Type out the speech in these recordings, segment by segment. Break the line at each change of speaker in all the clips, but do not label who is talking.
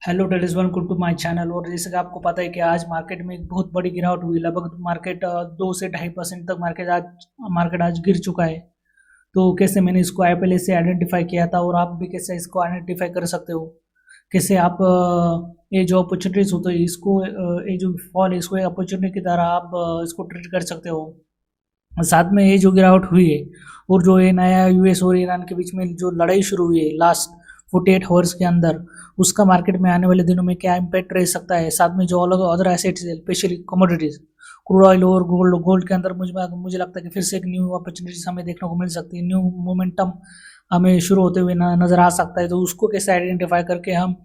Hello date is welcome to my channel. और जैसे कि आपको पता है कि आज मार्केट में एक बहुत बड़ी गिरावट हुई। लगभग मार्केट 2 से 2.5% तक मार्केट आज गिर चुका है। तो कैसे मैंने इसको पहले से आइडेंटिफाई किया था और आप भी कैसे इसको आइडेंटिफाई कर सकते हो, कैसे आप ये जो अपॉर्चुनिटीज होते हैं इसको ये जो फॉल है इसको एक अपॉर्चुनिटी की तरह आप इसको ट्रीट कर सकते हो। साथ में ये जो गिरावट हुई है और जो ये नया यूएस और ईरान के बीच में जो लड़ाई शुरू हुई है लास्ट 48 आवर्स के अंदर, उसका मार्केट में आने वाले दिनों में क्या इम्पैक्ट रह सकता है। साथ में जो अलग अदर एसेट्स है स्पेशली कमोडिटीज, क्रूड ऑयल और गोल्ड गोल्ड के अंदर मुझे लगता है कि फिर से एक न्यू अपॉर्चुनिटीज हमें देखने को मिल सकती है। न्यू मोमेंटम हमें शुरू होते हुए नजर आ सकता है। तो उसको कैसे आइडेंटिफाई करके हम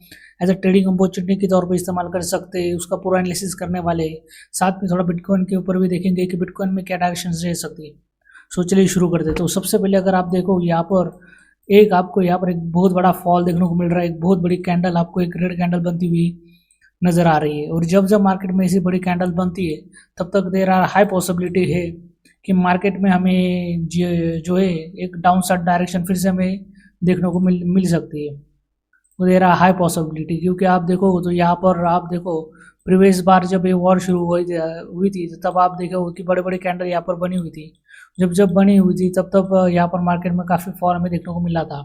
एज अ ट्रेडिंग अपॉर्चुनिटी के तौर पर इस्तेमाल कर सकते हैं, उसका पूरा एनालिसिस करने वाले हैं। साथ में थोड़ा बिटकॉइन के ऊपर भी देखेंगे कि बिटकॉइन में क्या डायरेक्शन रह सकती है। सो चलिए शुरू करते हैं। तो सबसे पहले अगर आप देखो यहाँ पर आपको यहाँ पर एक बहुत बड़ा फॉल देखने को मिल रहा है। एक बहुत बड़ी कैंडल, आपको एक रेड कैंडल बनती हुई नजर आ रही है। और जब जब मार्केट में ऐसी बड़ी कैंडल बनती है तब तक देर आर हाई पॉसिबिलिटी है कि मार्केट में हमें जो है एक डाउन साइड डायरेक्शन फिर से हमें देखने को मिल सकती है। तो देर आर हाई पॉसिबिलिटी, क्योंकि आप देखो तो यहाँ पर आप देखो प्रीवियस बार जब ये वॉर शुरू हुई थी तब आप देखो कि बड़े बड़े कैंडल यहाँ पर बनी हुई थी। जब जब बनी हुई थी तब तब यहाँ पर मार्केट में काफ़ी फॉल हमें देखने को मिला था।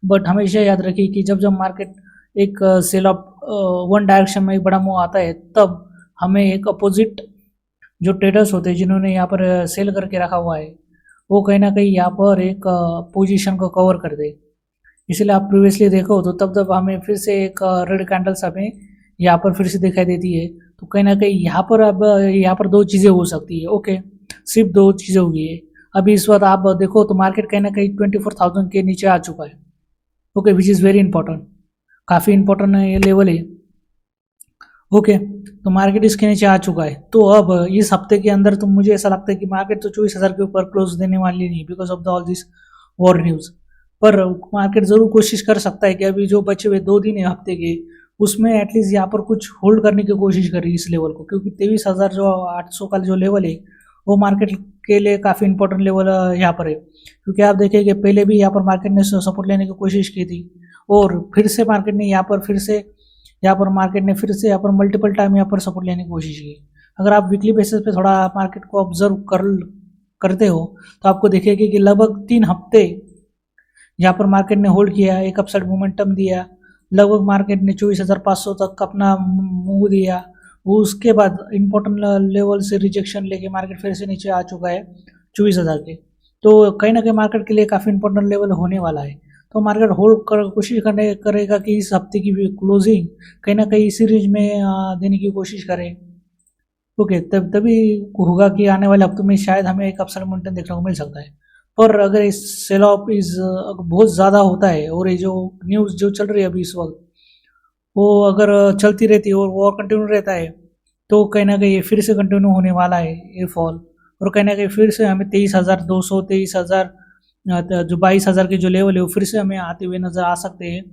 बट हमेशा याद रखिए कि जब जब मार्केट एक सेल ऑफ वन डायरेक्शन में एक बड़ा मूव आता है तब हमें एक अपोजिट जो ट्रेडर्स होते हैं जिन्होंने यहाँ पर सेल करके रखा हुआ है वो कहीं ना कहीं यहाँ पर एक पोजीशन को कवर कर दे। इसलिए आप प्रीवियसली देखो तो तब तब हमें फिर से एक रेड कैंडल्स हमें यहाँ पर फिर से दिखाई देती है। तो कहीं ना कहीं यहाँ पर अब यहाँ पर दो चीज़ें हो सकती है। ओके, सिर्फ दो चीज़ें होगी है। अभी इस वक्त आप देखो तो मार्केट कहीं ना कहीं 24,000 के नीचे आ चुका है। Okay, which is very important, काफ़ी इंपॉर्टेंट ये लेवल है। ओके, तो मार्केट इसके नीचे आ चुका है। तो अब इस हफ्ते के अंदर तो मुझे ऐसा लगता है कि मार्केट तो 24,000 के ऊपर क्लोज देने वाली नहीं because of the all this war news. पर मार्केट ज़रूर कोशिश कर सकता है कि अभी जो बचे हुए 2 दिन है हफ्ते के उसमें एटलीस्ट यहाँ पर कुछ होल्ड करने की कोशिश करी इस लेवल को, क्योंकि 23,000 जो 800 का जो लेवल है वो मार्केट के लिए काफ़ी इंपॉर्टेंट लेवल यहाँ पर है। क्योंकि आप देखिए कि पहले भी यहाँ पर मार्केट ने सपोर्ट लेने की कोशिश की थी और फिर से मार्केट ने यहाँ पर मल्टीपल टाइम यहाँ पर सपोर्ट लेने की कोशिश की। अगर आप वीकली बेसिस पे थोड़ा मार्केट को ऑब्जर्व करते हो तो आपको देखेगी कि लगभग 3 हफ्ते यहाँ पर मार्केट ने होल्ड किया, एक अपसाइड मोमेंटम दिया, लगभग मार्केट ने 24,500 तक अपना मूव दिया। वो उसके बाद इंपॉर्टेंट लेवल से रिजेक्शन लेके मार्केट फिर से नीचे आ चुका है 24,000 के। तो कहीं ना कहीं मार्केट के लिए काफ़ी इंपॉर्टेंट लेवल होने वाला है। तो मार्केट होल्ड कोशिश करेगा कि इस हफ्ते की भी क्लोजिंग कहीं ना कहीं इसी रेंज में देने की कोशिश करें। ओके, तभी होगा कि आने वाले हफ्तों में शायद हमें एक अपसाइड मोमेंटम देखने को मिल सकता है। पर अगर इस सेल ऑफ इज बहुत ज़्यादा होता है और ये जो न्यूज़ जो चल रही है अभी इस वक्त वो अगर चलती रहती है और वो कंटिन्यू रहता है तो कहीं ना कहीं ये फिर से कंटिन्यू होने वाला है ये फॉल। और कहीं ना कहीं फिर से हमें 23,200 23,000 जो 22,000 के जो लेवल है वो फिर से हमें आते हुए नज़र आ सकते हैं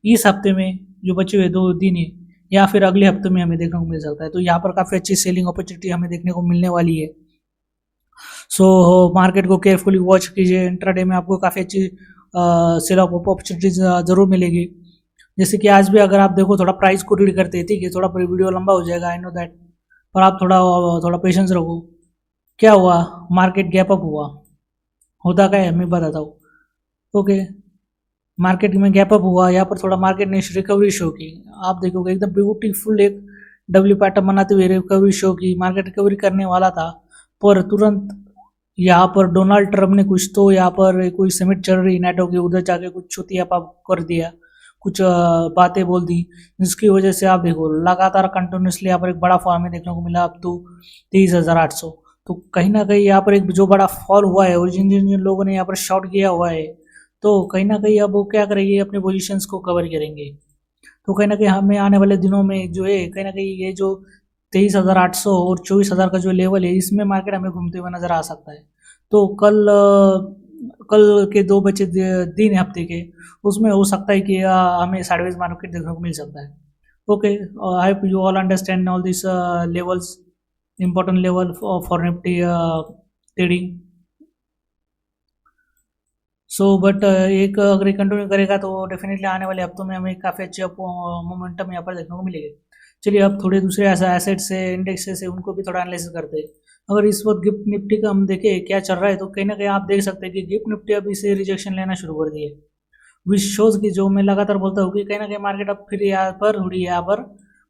इस हफ्ते में जो बचे हुए 2 दिन है, या फिर अगले हफ्ते में हमें देखने को मिल सकता है। तो यहाँ पर काफ़ी अच्छी सेलिंग अपॉर्चुनिटी हमें देखने को मिलने वाली है। सो मार्केट को केयरफुली वॉच कीजिए। इंट्राडे में आपको काफ़ी अच्छी सेल ऑफ अपॉर्चुनिटीज ज़रूर मिलेगी। जैसे कि आज भी अगर आप देखो थोड़ा प्राइस को रीड करते हैं, ठीक है, थोड़ा वीडियो लंबा हो जाएगा आई नो दैट, पर आप थोड़ा थोड़ा पेशेंस रखो। क्या हुआ, मार्केट गैप अप हुआ, होता क्या है मैं बताता हूँ। ओके, मार्केट में गैप अप हुआ, यहाँ पर थोड़ा मार्केट ने रिकवरी शो की। आप देखोगे एकदम ब्यूटीफुल एक डब्ल्यू पैटर्न बनाते हुए रिकवरी शो की। मार्केट रिकवरी करने वाला था पर तुरंत यहाँ पर डोनाल्ड ट्रम्प ने कुछ तो यहाँ पर कोई समिट चल रही नेटो की, उधर जाके कुछ चुतिया पाप कर दिया, कुछ बातें बोल दी, जिसकी वजह से आप देखो लगातार कंटिन्यूसली यहाँ पर एक बड़ा फॉल हमें देखने को मिला अब तो 23,800। तो कहीं ना कहीं यहाँ पर एक जो बड़ा फॉल हुआ है और जिन जिन जिन लोगों ने यहाँ पर शॉर्ट किया हुआ है तो कहीं ना कहीं अब वो क्या करेंगे, अपने पोजीशंस को कवर करेंगे। तो कहीं ना कहीं हमें आने वाले दिनों में जो है कहीं ना कहीं ये जो 23,800 और 24,000 का जो लेवल है इसमें मार्केट हमें घूमते हुए नजर आ सकता है। तो कल के 2 बचे दिन हफ्ते के उसमें हो सकता है कि हमें साइडवेज मार्केट देखने को मिल सकता है। Okay, I hope you all understand all this levels, important level for Nifty trading. So but एक अगर कंटिन्यू करेगा तो डेफिनेटली आने वाले हफ्तों में हमें काफ़ी अच्छे मोमेंटम यहाँ पर देखने को मिलेगा। चलिए अब थोड़े दूसरे ऐसा एसेट्स से इंडेक्सेस से उनको भी थोड़ा एनालिसिस करते हैं। अगर इस वक्त गिफ्ट निफ्टी का हम देखें क्या चल रहा है, तो कहीं ना कहीं आप देख सकते हैं कि गिफ्ट निफ्टी अब इसे रिजेक्शन लेना शुरू कर दिए, विच शोज की जो मैं लगातार बोलता हूँ कि कहीं ना कहीं मार्केट अब फिर यहाँ पर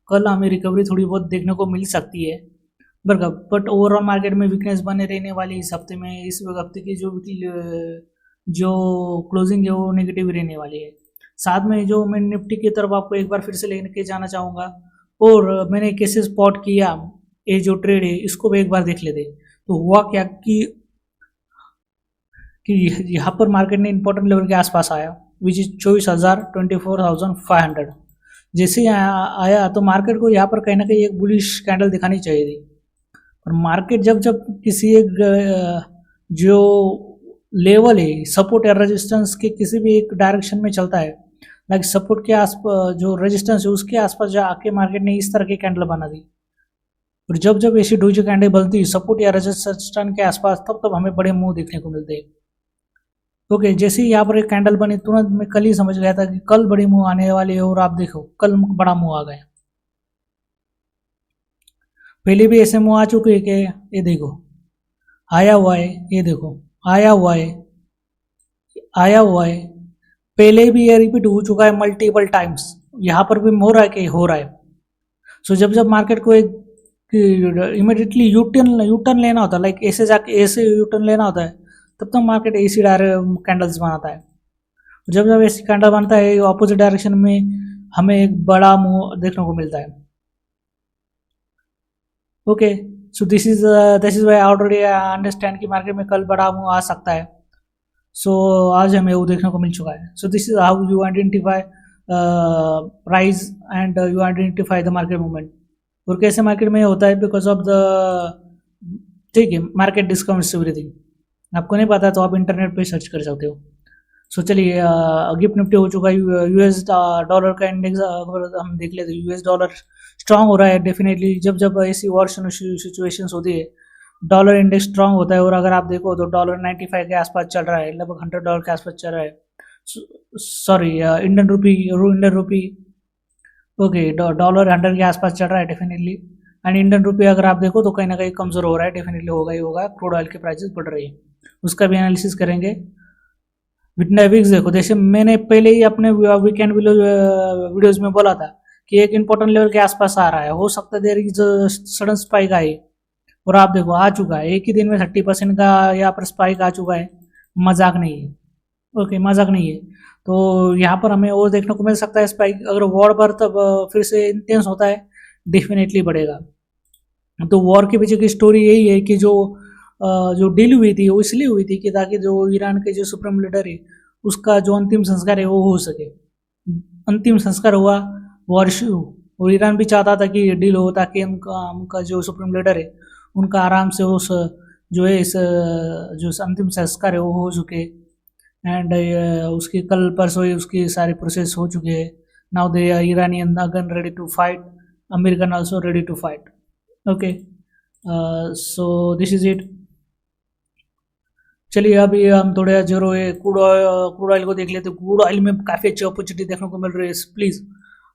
कल हमें रिकवरी थोड़ी बहुत देखने को मिल सकती है। बट ओवरऑल मार्केट में वीकनेस बने रहने वाली इस हफ्ते में, इस हफ्ते की जो क्लोजिंग है वो नेगेटिव रहने वाली है। साथ में जो मैं निफ्टी की तरफ आपको एक बार फिर से लेके जाना चाहूँगा, और मैंने कैसे स्पॉट किया ये जो ट्रेड है इसको भी एक बार देख लेते। तो हुआ क्या कि यहाँ पर मार्केट ने इंपॉर्टेंट लेवल के आसपास आया, विच इज 24,000 जैसे ही आया तो मार्केट को यहाँ पर कहीं ना कहीं एक बुलिश कैंडल दिखानी चाहिए थी। और मार्केट जब जब किसी एक जो लेवल है सपोर्ट या रेजिस्टेंस के किसी भी एक डायरेक्शन में चलता है, लाइक सपोर्ट के आसपास जो रेजिस्टेंस है उसके आसपास जाके मार्केट ने इस तरह की कैंडल बना दी। और जब जब ऐसी डोजी कैंडल बनती है सपोर्ट या रेजिस्टेंस के आसपास, तब तब हमें बड़े मुंह देखने को मिलते हैं। ओके, जैसे ही यहाँ पर एक कैंडल बनी तुरंत मैं कल ही समझ गया था कि कल बड़ी मुंह आने वाली है, और आप देखो कल बड़ा मुंह आ गया। पहले भी ऐसे मुंह आ चुके हैं कि ये देखो आया हुआ है, ये देखो आया हुआ है, आया हुआ है, पहले भी ये रिपीट हो चुका है मल्टीपल टाइम्स, यहाँ पर भी हो रहा है कि हो रहा है। सो जब जब मार्केट को एक इमिडिएटली यूटर्न लेना होता है, लाइक ऐसे जाके ऐसे यूटर्न लेना होता है, तब तक मार्केट ऐसी कैंडल्स बनाता है। जब जब ऐसी कैंडल बनता है ऑपोजिट डायरेक्शन में हमें एक बड़ा मुंह देखने को मिलता है। Okay, so this is why already understand कि मार्केट में कल बड़ा मुंह आ सकता है। सो आज हमें वो देखने को मिल चुका है। सो this is how you identify price and you identify the market movement. और कैसे मार्केट में होता है, बिकॉज ऑफ द ठीक है मार्केट डिस्काउंट्स एवरीथिंग। आपको नहीं पता तो आप इंटरनेट पे सर्च कर सकते हो। सो चलिए गिफ्ट निफ्टी हो चुका है। यूएस डॉलर का इंडेक्स अगर हम देख लेते यूएस डॉलर स्ट्रांग हो रहा है डेफिनेटली। जब जब ऐसी वॉर सिचुएशंस होती है डॉलर इंडेक्स स्ट्रांग होता है। और अगर आप देखो तो डॉलर 95 के आसपास चल रहा है, लगभग $100 के आसपास चल रहा है। Sorry Indian rupee okay, dollar 100 के आसपास चल रहा है डेफिनेटली। एंड इंडियन रुपी अगर आप देखो तो कहीं ना कहीं कमजोर हो रहा है, डेफिनेटली होगा ही होगा। क्रूड ऑयल के प्राइसेस बढ़ रही है, उसका भी एनालिसिस करेंगे। विक्स देखो, जैसे मैंने पहले ही अपने वीकेंड वीडियोज में बोला था कि एक इंपॉर्टेंट लेवल के आसपास आ रहा है, हो सकता है देर इज सडन स्पाइक आई। और आप देखो आ चुका है, एक ही दिन में 30% का यहाँ पर स्पाइक आ चुका है। मजाक नहीं है, ओके मजाक नहीं है। तो यहाँ पर हमें और देखने को मिल सकता है स्पाइक। अगर वॉर पर तब फिर से इंटेंस होता है डेफिनेटली बढ़ेगा। तो वॉर के पीछे की स्टोरी यही है कि जो डील हुई थी वो इसलिए हुई थी कि ताकि जो ईरान के जो सुप्रीम लीडर है उसका जो अंतिम संस्कार है वो हो सके। अंतिम संस्कार हुआ, वॉर शुरू। और ईरान भी चाहता था कि डील हो ताकि उनका जो सुप्रीम लीडर है उनका आराम से उस जो है इस जो अंतिम संस्कार है वो हो चुके। एंड उसकी कल परसों ही उसकी सारी प्रोसेस हो चुके हैं। Now they Iranian again ready to fight, American also ready to fight. Okay, so this is it. चलिए अभी हम थोड़े जो क्रूड ऑयल को देख लेते हैं। क्रूड ऑयल में काफ़ी अच्छी अपॉर्चुनिटी देखने को मिल रही है प्लीज़।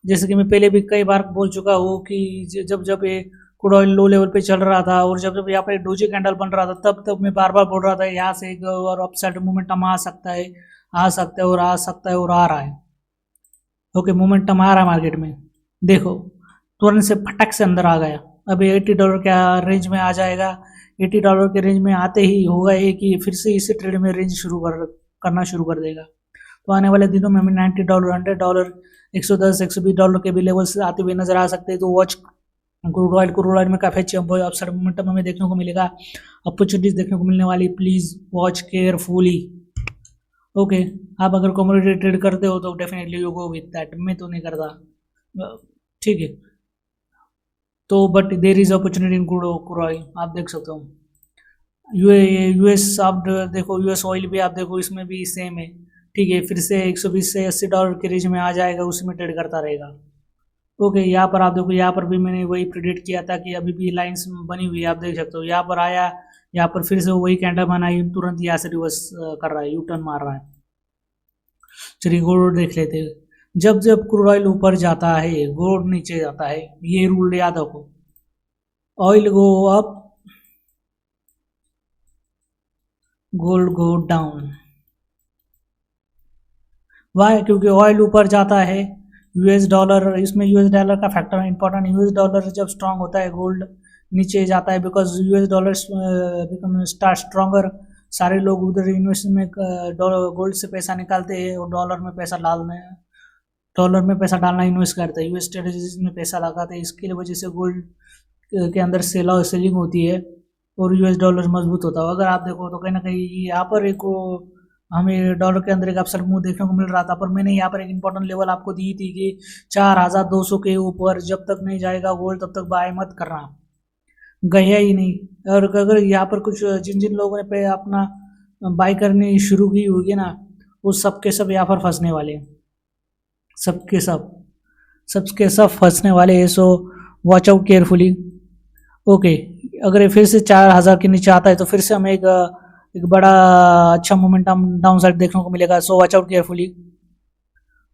जैसे कि मैं पहले भी कई बार बोल चुका हूँ कि जब जब ये क्रूड ऑयल लो लेवल पे चल रहा था और जब जब यहाँ पर डोजी कैंडल बन रहा था तब तब मैं बार बार बोल रहा था यहाँ से एक और अपसाइड मोमेंटम आ सकता है, आ सकता है और आ सकता है और आ रहा है। ओके, मोमेंटम आ रहा है मार्केट में, देखो तुरंत से फटक से अंदर आ गया। अभी $80 के रेंज में आ जाएगा। $80 के रेंज में आते ही होगा ये कि फिर से इसी ट्रेड में रेंज करना शुरू कर देगा। तो आने वाले दिनों में हमें $90, $100, $110, $120 के भी लेवल्स आते हुए नजर आ सकते हैं। तो वॉच क्रूड ऑयल में काफ़ी अच्छी अपसाइड मोमेंटम हमें देखने को मिलेगा, अपॉर्चुनिटीज देखने को मिलने वाली। Please watch carefully. ओके, आप अगर कमोडिटी ट्रेड करते हो तो definitely you go with that. मैं तो नहीं करता, ठीक है। तो but there is opportunity in crude oil, आप देख सकते हो। यूएस आप देखो, यूएस ऑयल भी आप देखो इसमें भी सेम है, ठीक है। फिर से 120 से $80 के रेंज में आ जाएगा, उसमें ट्रेड करता रहेगा। ओके, यहाँ पर आप देखो, यहाँ पर भी मैंने वही प्रिडिक्ट किया था कि अभी भी लाइंस बनी हुई है, आप देख सकते हो। यहाँ पर आया, यहाँ पर फिर से वही कैंडल बनाई, तुरंत यहाँ से रिवर्स कर रहा है, यू टर्न मार रहा है। चलिए गोल्ड देख लेते हैं। जब जब क्रूड ऑयल ऊपर जाता है गोल्ड नीचे जाता है, ये रूल याद रखो। Oil go up gold go down. Why? क्योंकि ऑयल ऊपर जाता है, यूएस डॉलर, इसमें यूएस डॉलर का फैक्टर इंपॉर्टेंट। यूएस डॉलर जब स्ट्रांग होता है गोल्ड नीचे जाता है, because US dollar become start stronger. सारे लोग उधर इन्वेस्टमेंट में गोल्ड से पैसा निकालते हैं और डॉलर में पैसा डालना इन्वेस्ट करते हैं, यूएस स्ट्रेटजीज में पैसा लगाते हैं। इसकी वजह से गोल्ड के अंदर सेलिंग होती है और यूएस डॉलर मजबूत होता है। अगर आप देखो तो कहीं ना कहीं यहाँ पर एक हमें डॉलर के अंदर एक अपसर मूव देखने को मिल रहा था, पर मैंने यहाँ पर एक इंपॉर्टेंट लेवल आपको दी थी कि 4200 के ऊपर जब तक नहीं जाएगा गोल्ड तब तक बाय मत करना। गया ही नहीं। और अगर यहाँ पर कुछ जिन जिन लोगों ने पे अपना बाय करनी शुरू की होगी ना, वो सबके सब यहाँ पर फंसने वाले हैं, सबके सब फंसने वाले हैं। So watch out carefully. Okay, अगर ये फिर से 4000 के नीचे आता है तो फिर से हमें एक बड़ा अच्छा मोमेंटम डाउन साइड देखने को मिलेगा। So watch out carefully.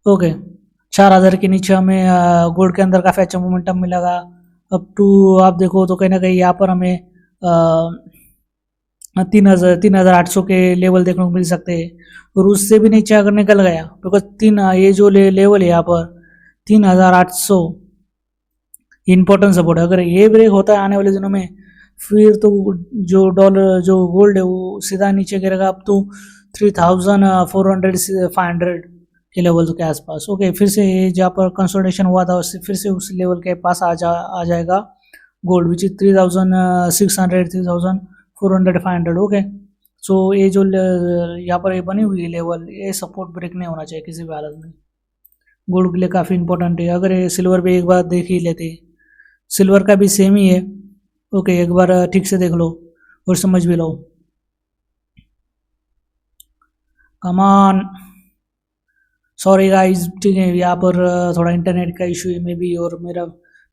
Okay, 4000 के नीचे हमें गोल्ड के अंदर काफ़ी अच्छा मोमेंटम मिलेगा। अप टू आप देखो तो कहीं ना कहीं यहाँ पर हमें 3800 के लेवल देखने को मिल सकते हैं। और उससे भी नीचे अगर निकल गया, बिकॉज ये जो लेवल है यहाँ पर 3800 इम्पोर्टेंट सपोर्ट है। अगर ये ब्रेक होता है आने वाले दिनों में, फिर तो जो गोल्ड है वो सीधा नीचे गिरेगा अप टू 3400 500 के लेवल के आसपास। ओके, फिर से जहाँ पर कंसोलिडेशन हुआ था उससे फिर से उस लेवल के पास आ जाएगा गोल्ड, विच इज 3600 3400 500। ओके, सो ये जो यहाँ पर ये बनी हुई है लेवल, ये सपोर्ट ब्रेक नहीं होना चाहिए किसी भी हालत में। गोल्ड के लिए काफ़ी इंपॉर्टेंट है। अगर ये सिल्वर भी एक बार देख ही लेते, सिल्वर का भी सेम ही है। ओके, एक बार ठीक से देख लो और समझ भी लो। कमान, सॉरी गाइस, ठीक है, यहाँ पर थोड़ा इंटरनेट का इशू है मे बी, और मेरा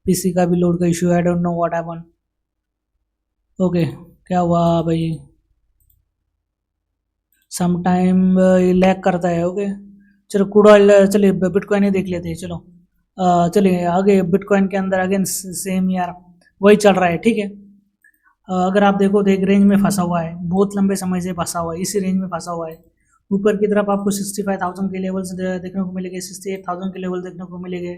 पीसी का भी लोड का इशू है। I don't know what happen. Okay, क्या हुआ भाई? सम टाइम लैग करता है। ओके, चलो क्रूड ऑयल, चलिए बिटकॉइन ही देख लेते हैं। चलो चलिए आगे। बिटकॉइन के अंदर अगेन सेम यार वही चल रहा है, ठीक है। अगर आप देखो तो एक रेंज में फंसा हुआ है, बहुत लंबे समय से फंसा हुआ है, इसी रेंज में फंसा हुआ है। ऊपर की तरफ आपको 65,000 के लेवल देखने को मिलेंगे, 68,000 के लेवल देखने को मिलेंगे,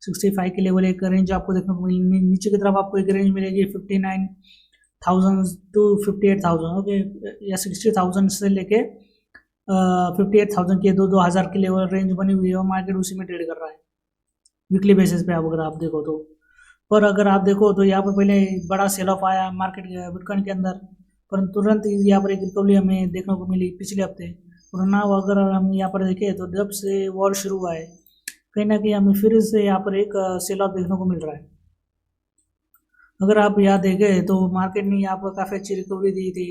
65 के लेवल एक रेंज आपको देखने को मिलेगी। नीचे की तरफ आपको एक रेंज मिलेगी 59,000 टू 58,000। ओके, या 60,000 से लेके 58,000 के 2-2 हज़ार के लेवल रेंज बनी हुई है और मार्केट उसी में ट्रेड कर रहा है वीकली बेसिस पे। अगर आप देखो तो, पर अगर आप देखो तो यहाँ पर पहले बड़ा सेल ऑफ आया मार्केट बिटकॉइन के अंदर, पर तुरंत यहाँ पर एक रिकवरी हमें देखने को मिली पिछले हफ्ते। और ना अगर हम यहाँ पर देखें तो जब से वॉर शुरू हुआ है कहीं ना कहीं हमें फिर से यहाँ पर एक सेल ऑफ देखने को मिल रहा है। अगर आप यहाँ देखें तो मार्केट ने यहाँ पर काफ़ी अच्छी रिकवरी दी थी।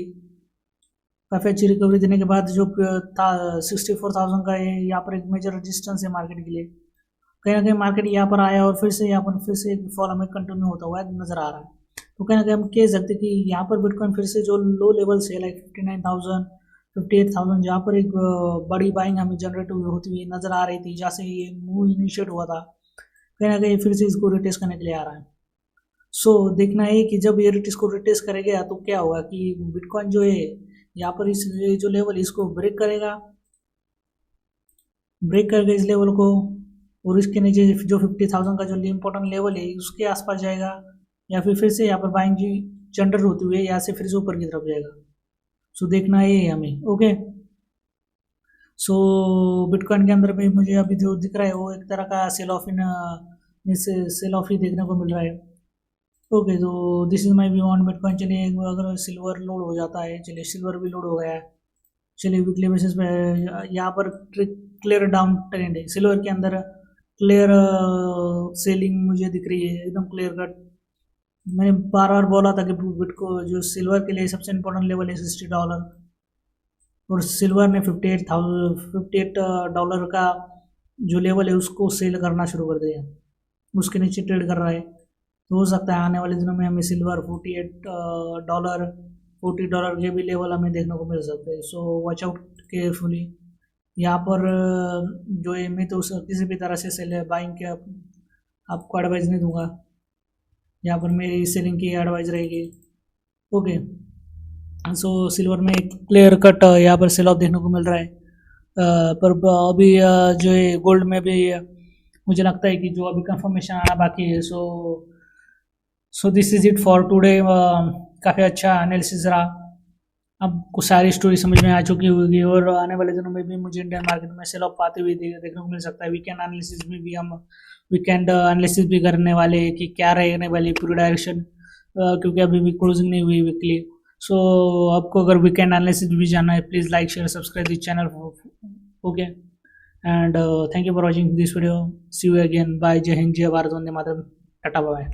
काफ़ी अच्छी रिकवरी देने के बाद जो था 64,000 का यहाँ पर एक मेजर रेजिस्टेंस है मार्केट के लिए। कहीं ना कहीं मार्केट यहाँ पर आया और फिर से यहाँ पर फिर से एक फॉल हमें कंटिन्यू होता हुआ नजर आ रहा है। तो कहीं ना कहीं हम कह सकते हैं कि यहाँ पर बिटकॉइन फिर से जो लो लेवल से लाइक 59,000 58,000 जहाँ पर एक बड़ी बाइंग हमें जनरेट होती हुई नजर आ रही थी, जहाँ से ये मूव इनिशिएट हुआ था, कहीं ना कहीं फिर से इसको रिटेस्ट करने के लिए आ रहा है। सो देखना है कि जब ये इसको रिटेस्ट करेगा तो क्या होगा कि बिटकॉइन जो है यहाँ पर इस जो लेवल इसको ब्रेक करेगा इस लेवल को, और इसके नीचे जो 50,000 का जो इम्पोर्टेंट लेवल है उसके आसपास जाएगा, या फिर से यहाँ पर बाइंग जनरेट होती हुई यहाँ से फिर से ऊपर की तरफ जाएगा। सो देखना है हमें। ओके, सो बिटकॉइन के अंदर भी मुझे अभी जो दिख रहा है वो एक तरह का सेल ऑफ ही देखने को मिल रहा है। ओके, तो this is my view on bitcoin. चलिए अगर सिल्वर लोड हो जाता है, चलिए सिल्वर भी लोड हो गया है। चलिए वीकली बेसिस पे यहाँ पर क्लियर डाउन ट्रेंड है सिल्वर के अंदर, क्लियर सेलिंग मुझे दिख रही है एकदम क्लियर कट। मैंने बार बार बोला था कि बिटको जो सिल्वर के लिए सबसे इम्पोर्टेंट लेवल है $60, और सिल्वर ने 58 डॉलर का जो लेवल है उसको सेल करना शुरू कर दिया, उसके नीचे ट्रेड कर रहा है। तो हो सकता है आने वाले दिनों में हमें सिल्वर $48 $40 के भी लेवल हमें देखने को मिल सकते हैं। So watch out carefully. यहाँ पर जो है मैं तो किसी भी तरह से सेल बाइंग के आपको एडवाइस नहीं दूंगा। यहाँ पर मेरी सेलिंग की एडवाइस रहेगी। ओके, सो सिल्वर में एक क्लियर कट यहाँ पर सेल ऑफ देखने को मिल रहा है। पर अभी जो है गोल्ड में भी मुझे लगता है कि जो अभी कंफर्मेशन आना बाकी है। सो this is it for today. काफ़ी अच्छा एनालिसिस रहा। आपको सारी स्टोरी समझ में आ चुकी होगी और आने वाले दिनों में भी मुझे इंडियन मार्केट में सेल ऑफ पाते हुए देखने को मिल सकता है। वीकेंड एनालिसिस में भी हम वीकेंड एनालिसिस भी करने वाले हैं कि क्या रहने वाली पूरी डायरेक्शन, क्योंकि अभी भी क्लोजिंग नहीं हुई वीकली। सो आपको अगर वीकेंड एनालिसिस भी जानना है, please like share subscribe this channel. Okay, and thank you for watching this video. See you again. Bye. जय हिंद, जय भारत, वंदे मातरम, टाटा बाय।